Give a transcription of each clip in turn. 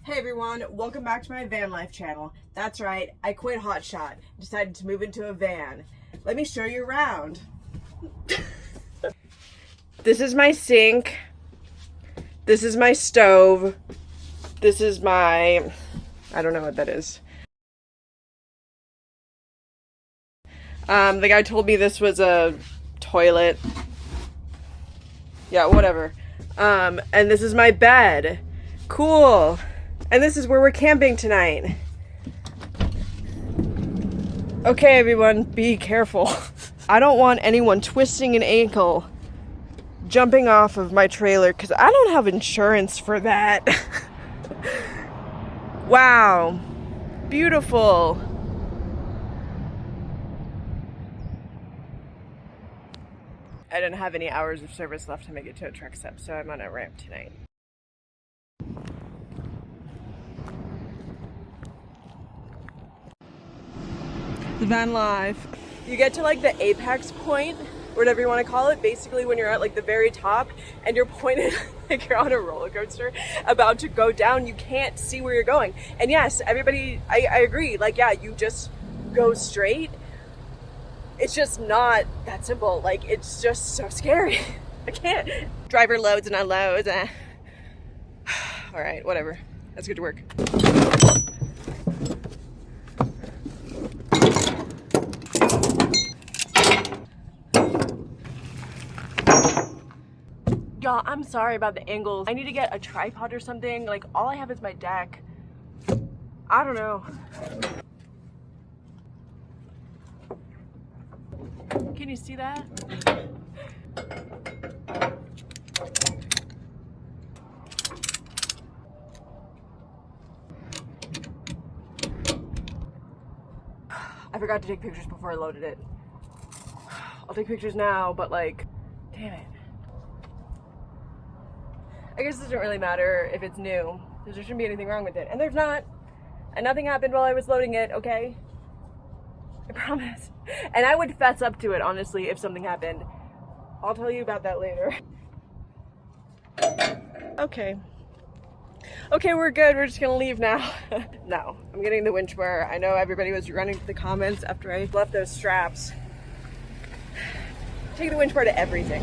Hey everyone, welcome back to my van life channel. That's right, I quit hotshot, decided to move into a van. Let me show you around. This is my sink. This is my stove. This is my, I don't know what that is. The guy told me this was a toilet. Yeah, whatever. And this is my bed. Cool. And this is where we're camping tonight. Okay, everyone, be careful. I don't want anyone twisting an ankle jumping off of my trailer because I don't have insurance for that. Wow. Beautiful. I didn't have any hours of service left to make it to a truck stop, so I'm on a ramp tonight. The van life. You get to like the apex point, whatever you want to call it, basically when you're at like the very top and you're pointed like you're on a roller coaster about to go down, you can't see where you're going. And yes, everybody, I agree, like yeah, you just go straight. It's just not that simple. Like it's just so scary. I can't. Driver loads and unloads. All right, whatever. Let's get to work. Y'all, I'm sorry about the angles. I need to get a tripod or something. Like, all I have is my deck. I don't know. Can you see that? I forgot to take pictures before I loaded it. I'll take pictures now, but like, damn it. I guess it doesn't really matter if it's new, because there shouldn't be anything wrong with it. And there's not. And nothing happened while I was loading it, okay? I promise. And I would fess up to it, honestly, if something happened. I'll tell you about that later. Okay. Okay, we're good. We're just gonna leave now. No, I'm getting the winch bar. I know everybody was running to the comments after I left those straps. Take the winch bar to everything.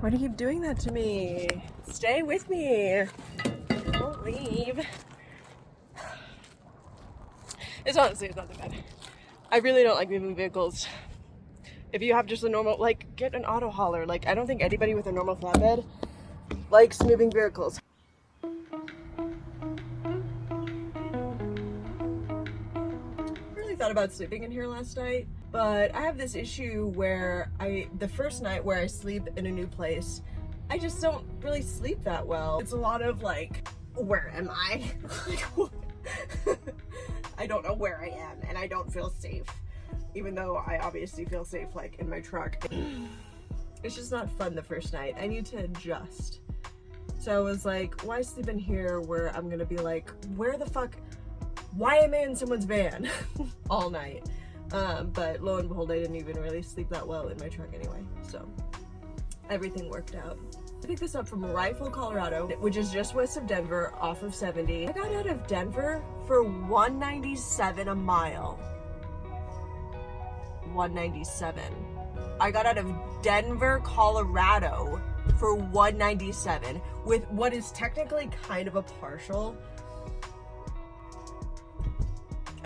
Why do you keep doing that to me? Stay with me. Don't leave. It's honestly, it's not that bad. I really don't like moving vehicles. If you have just a normal, like, get an auto hauler. Like, I don't think anybody with a normal flatbed likes moving vehicles. Thought about sleeping in here last night, but I have this issue where the first night where I sleep in a new place, I just don't really sleep that well. It's a lot of like, where am I? I don't know where I am and I don't feel safe, even though I obviously feel safe like in my truck. It's just not fun the first night. I need to adjust. So I was like, why sleep in here where I'm gonna be like, where the fuck? Why am I in someone's van all night? But lo and behold, I didn't even really sleep that well in my truck anyway, so everything worked out. I picked this up from Rifle, Colorado, which is just west of Denver off of 70. I got out of Denver for $197 a mile. $197. I got out of Denver, Colorado for $197 with what is technically kind of a partial.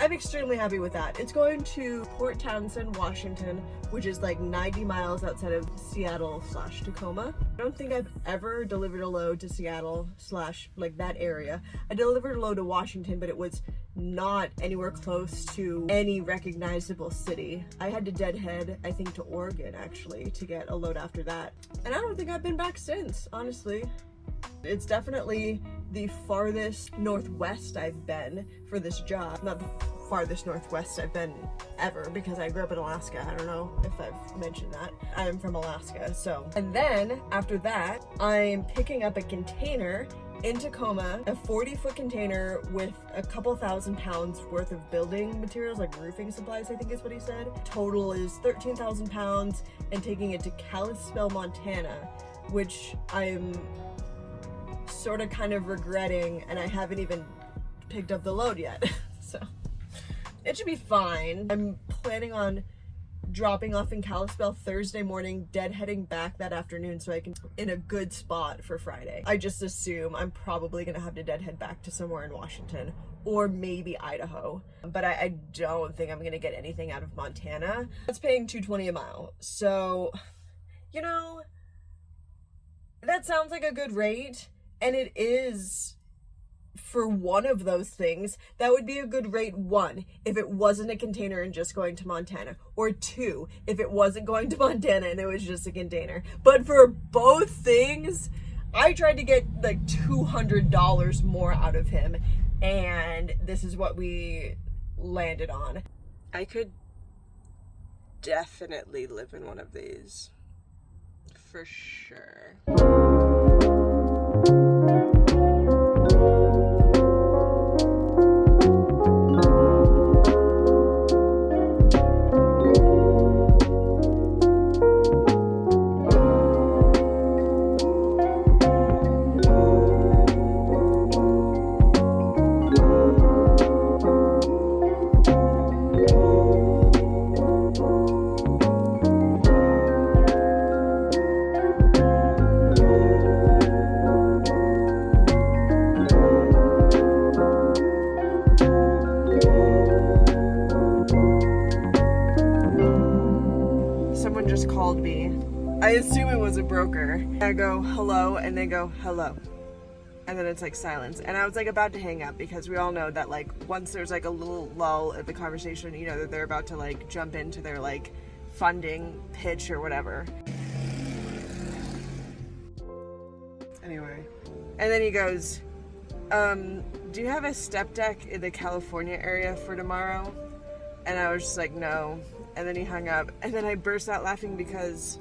I'm extremely happy with that. It's going to Port Townsend, Washington, which is like 90 miles outside of Seattle/Tacoma. I don't think I've ever delivered a load to Seattle / like that area. I delivered a load to Washington, but it was not anywhere close to any recognizable city. I had to deadhead, I think, to Oregon actually to get a load after that. And I don't think I've been back since, honestly. It's definitely the farthest northwest I've been for this job. Not the farthest northwest I've been ever, because I grew up in Alaska. I don't know if I've mentioned that. I'm from Alaska, so. And then after that, I'm picking up a container in Tacoma, a 40-foot container with a couple thousand pounds worth of building materials, like roofing supplies, I think is what he said. Total is 13,000 pounds, and taking it to Kalispell, Montana, which I'm sort of kind of regretting, and I haven't even picked up the load yet. So it should be fine. I'm planning on dropping off in Kalispell Thursday morning, deadheading back that afternoon so I can in a good spot for Friday. I just assume I'm probably gonna have to deadhead back to somewhere in Washington or maybe Idaho, but I don't think I'm gonna get anything out of Montana. It's paying $220 a mile, so you know, that sounds like a good rate, and it is. For one of those things, that would be a good rate. One, if it wasn't a container and just going to Montana, or two, if it wasn't going to Montana and it was just a container. But for both things, I tried to get like $200 more out of him, and this is what we landed on. I could definitely live in one of these, for sure. Called me. I assume it was a broker. I go hello, and they go hello, and then it's like silence, and I was like about to hang up, because we all know that like once there's like a little lull in the conversation, you know that they're about to like jump into their like funding pitch or whatever. Anyway, and then he goes, do you have a step deck in the California area for tomorrow? And I was just like, no. And then he hung up, and then I burst out laughing because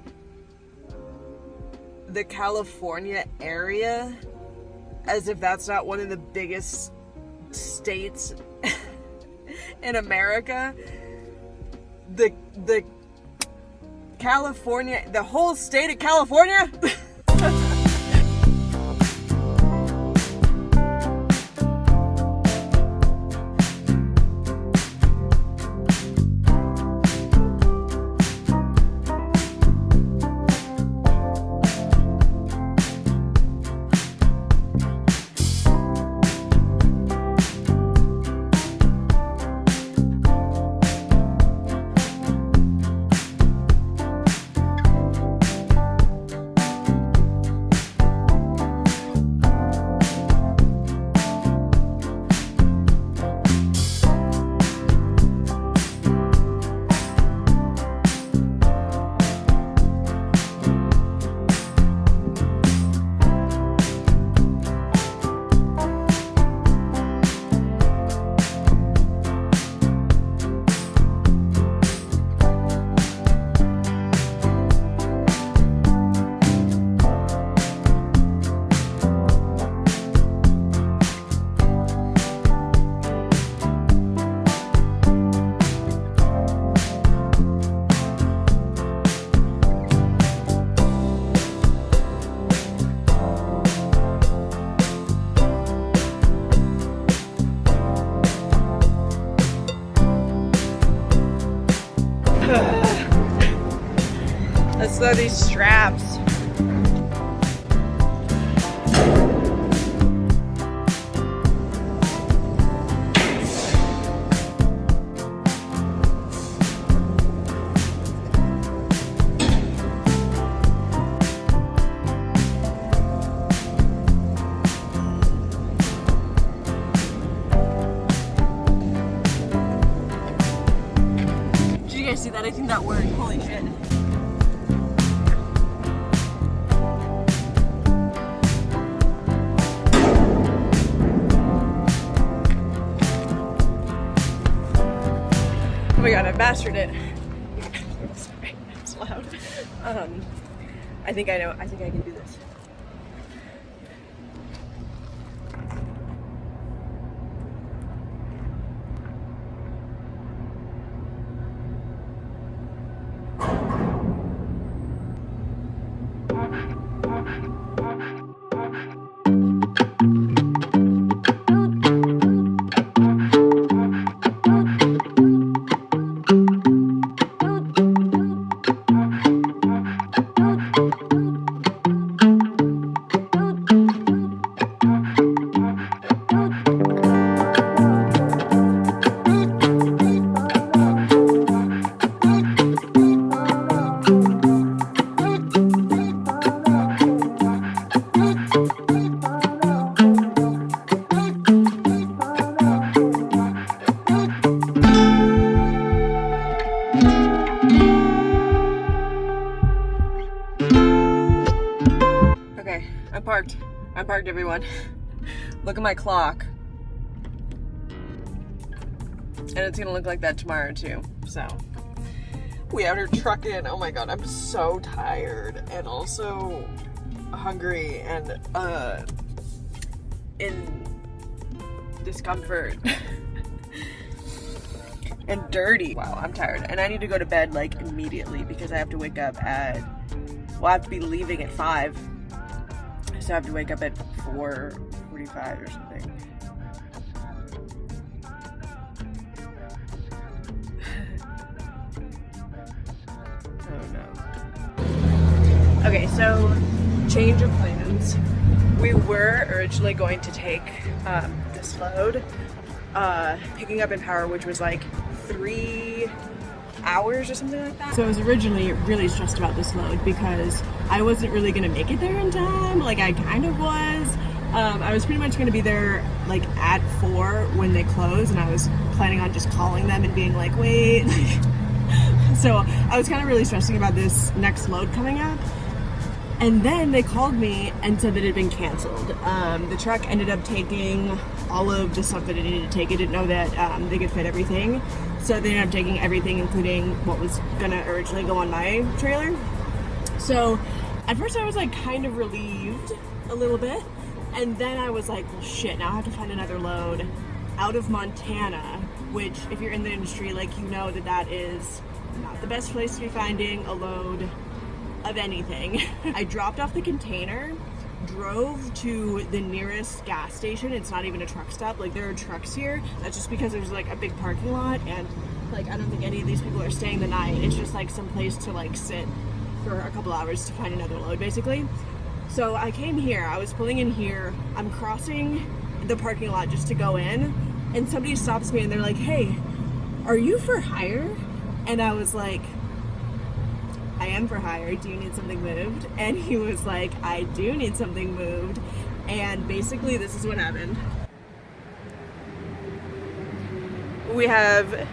the California area, as if that's not one of the biggest states in America, the California, the whole state of California. Let's throw these straps. Did you guys see that? I think that worked. Holy shit. my god, I mastered it. Sorry, it's loud. I think I know, I think I can do this. I'm parked, everyone. Look at my clock. And it's gonna look like that tomorrow too, so. We out here trucking. Oh my god, I'm so tired and also hungry and in discomfort and dirty. Wow, I'm tired and I need to go to bed like immediately because I have to wake up at, well, I have to be leaving at 5. So I have to wake up at 4:45 or something. Oh no. Okay, so change of plans. We were originally going to take this load, picking up in Power, which was like 3 hours or something like that. So I was originally really stressed about this load because I wasn't really gonna make it there in time. Like I kind of was. I was pretty much gonna be there like at 4 when they close, and I was planning on just calling them and being like, wait. So I was kind of really stressing about this next load coming up. And then they called me and said that it had been canceled. The truck ended up taking all of the stuff that it needed to take. It didn't know that they could fit everything. So they ended up taking everything, including what was gonna originally go on my trailer. So at first I was like kind of relieved a little bit. And then I was like, well shit, now I have to find another load out of Montana, which if you're in the industry, like you know that that is not the best place to be finding a load of anything. I dropped off the container, drove to the nearest gas station. It's not even a truck stop. Like there are trucks here. That's just because there's like a big parking lot and like I don't think any of these people are staying the night. It's just like some place to like sit for a couple hours to find another load basically. So I came here, I was pulling in here, I'm crossing the parking lot just to go in, and somebody stops me and they're like, hey, are you for hire? And I was like, I am for hire, do you need something moved? And he was like, I do need something moved. And basically this is what happened. We have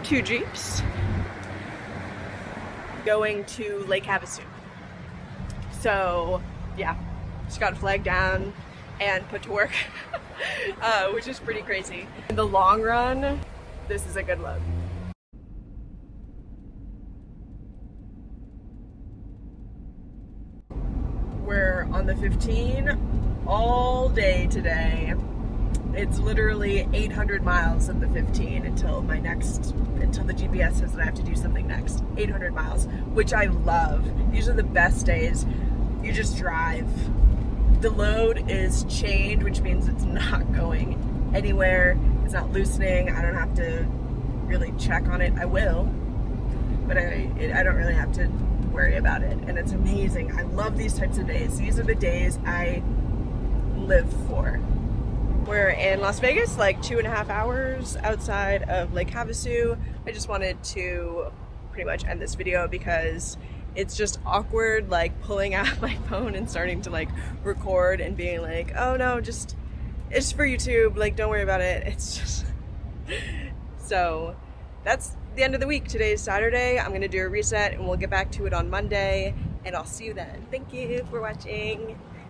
2 Jeeps going to Lake Havasu. So yeah, just got a flag down and put to work, which is pretty crazy. In the long run, this is a good load. We're on the 15 all day today. It's literally 800 miles of the 15 until the GPS says that I have to do something next. 800 miles, which I love. These are the best days. You just drive. The load is chained, which means it's not going anywhere. It's not loosening. I don't have to really check on it. I will, but I don't really have to worry about it. And it's amazing. I love these types of days. These are the days I live for. We're in Las Vegas, like 2.5 hours outside of Lake Havasu. I just wanted to pretty much end this video because it's just awkward, like pulling out my phone and starting to like record and being like, oh no, it's for YouTube, like don't worry about it. It's just, so that's the end of the week. Today is Saturday. I'm gonna do a reset and we'll get back to it on Monday, and I'll see you then. Thank you for watching.